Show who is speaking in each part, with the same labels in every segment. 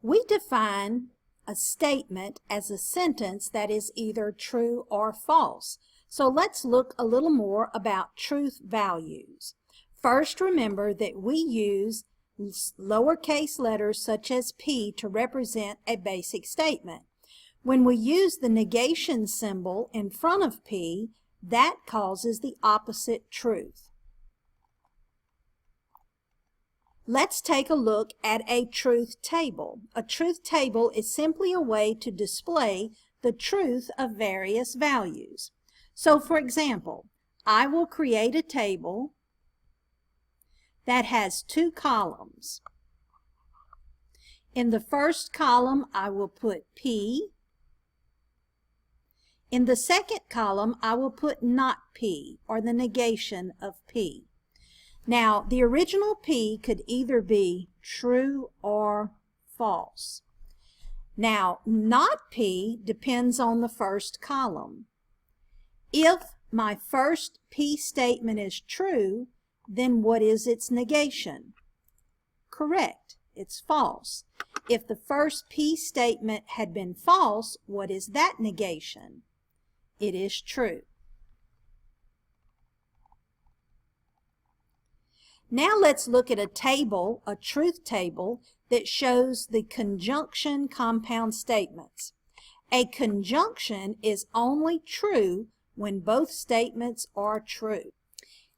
Speaker 1: We define a statement as a sentence that is either true or false. So let's look a little more about truth values. First, remember that we use lowercase letters such as P to represent a basic statement. When we use the negation symbol in front of P, that causes the opposite truth. Let's take a look at a truth table. A truth table is simply a way to display the truth of various values. So, for example, I will create a table that has two columns. In the first column, I will put P. In the second column, I will put not P, or the negation of P. Now, the original P could either be true or false. Now, not P depends on the first column. If my first P statement is true, then what is its negation? Correct, it's false. If the first P statement had been false, what is that negation? It is true. Now let's look at a table, a truth table, that shows the conjunction compound statements. A conjunction is only true when both statements are true.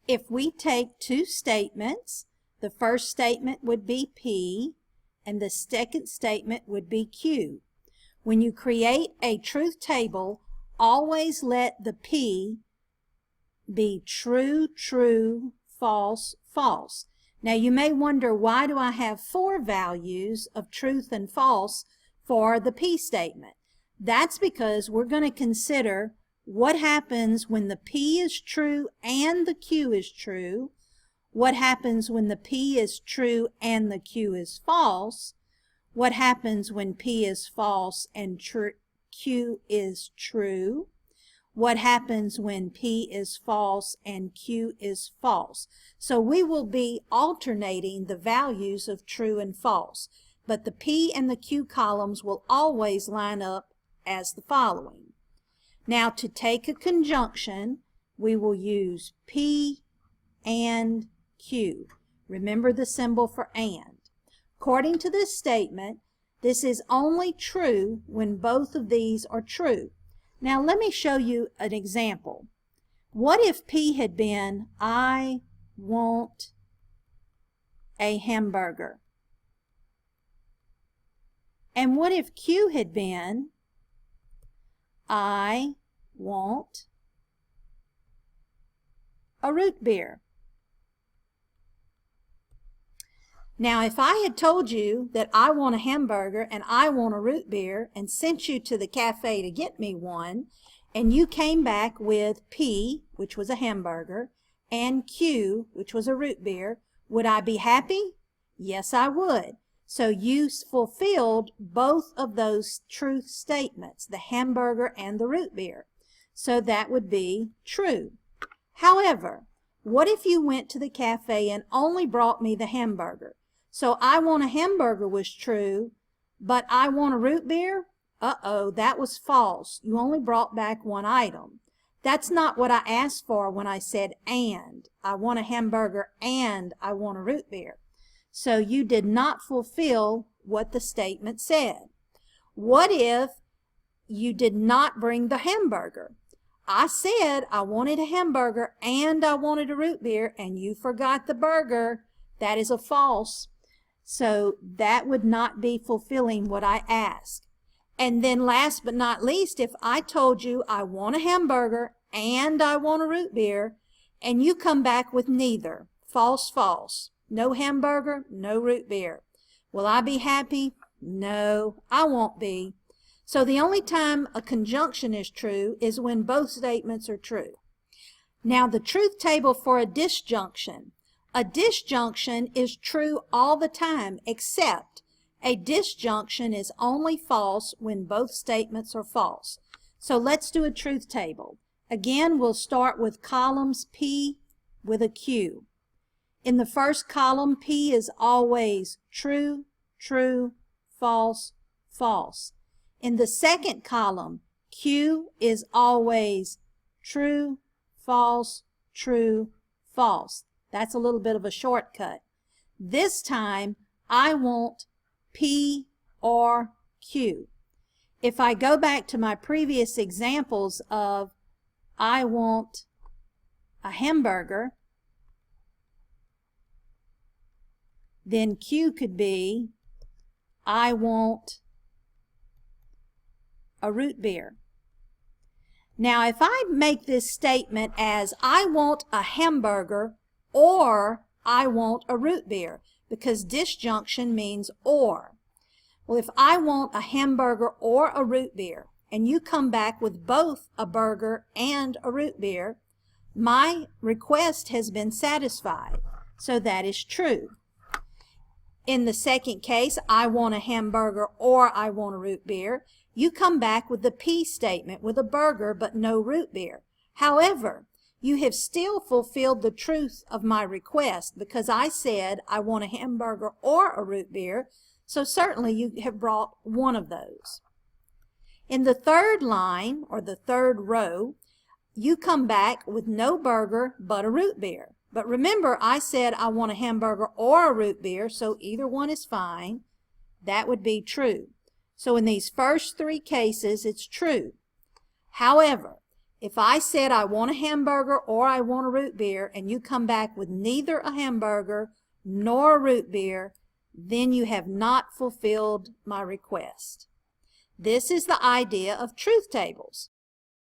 Speaker 1: If we take two statements, the first statement would be P, and the second statement would be Q. When you create a truth table, always let the P be true, true, false, false. Now you may wonder, why do I have 4 values of truth and false for the P statement? That's because we're going to consider what happens when the P is true and the Q is true, what happens when the P is true and the Q is false, what happens when P is false and Q is true, what happens when P is false and Q is false. So we will be alternating the values of true and false, but the P and the Q columns will always line up as the following. Now, to take a conjunction, we will use P and Q. Remember the symbol for and. According to this statement, this is only true when both of these are true. Now, let me show you an example. What if P had been, I want a hamburger? And what if Q had been, I want a root beer? Now, if I had told you that I want a hamburger and I want a root beer and sent you to the cafe to get me one, and you came back with P, which was a hamburger, and Q, which was a root beer, would I be happy? Yes, I would. So you fulfilled both of those truth statements, the hamburger and the root beer. So that would be true. However, what if you went to the cafe and only brought me the hamburger? So I want a hamburger was true, but I want a root beer? Uh-oh, that was false. You only brought back one item. That's not what I asked for when I said and. I want a hamburger and I want a root beer. So you did not fulfill what the statement said. What if you did not bring the hamburger? I said I wanted a hamburger and I wanted a root beer, and you forgot the burger. That is a false. So that would not be fulfilling what I asked. And then last but not least, if I told you I want a hamburger and I want a root beer, and you come back with neither, false, false. No hamburger, no root beer. Will I be happy? No, I won't be. So the only time a conjunction is true is when both statements are true. Now the truth table for a disjunction. A disjunction is true all the time, except a disjunction is only false when both statements are false. So let's do a truth table. Again, we'll start with columns P with a Q. In the first column, P is always true, true, false, false. In the second column, Q is always true, false, true, false. That's a little bit of a shortcut. This time, I want P or Q. If I go back to my previous examples of I want a hamburger, then Q could be I want a root beer. Now, if I make this statement as I want a hamburger or I want a root beer, because disjunction means or. Well, if I want a hamburger or a root beer, and you come back with both a burger and a root beer, my request has been satisfied. So that is true. In the second case, I want a hamburger or I want a root beer, you come back with the P statement with a burger but no root beer. However, you have still fulfilled the truth of my request because I said I want a hamburger or a root beer, so certainly you have brought one of those. In the third line, or the third row, you come back with no burger but a root beer. But remember, I said I want a hamburger or a root beer, so either one is fine. That would be true. So in these first three cases, it's true. However, if I said I want a hamburger or I want a root beer, and you come back with neither a hamburger nor a root beer, then you have not fulfilled my request. This is the idea of truth tables.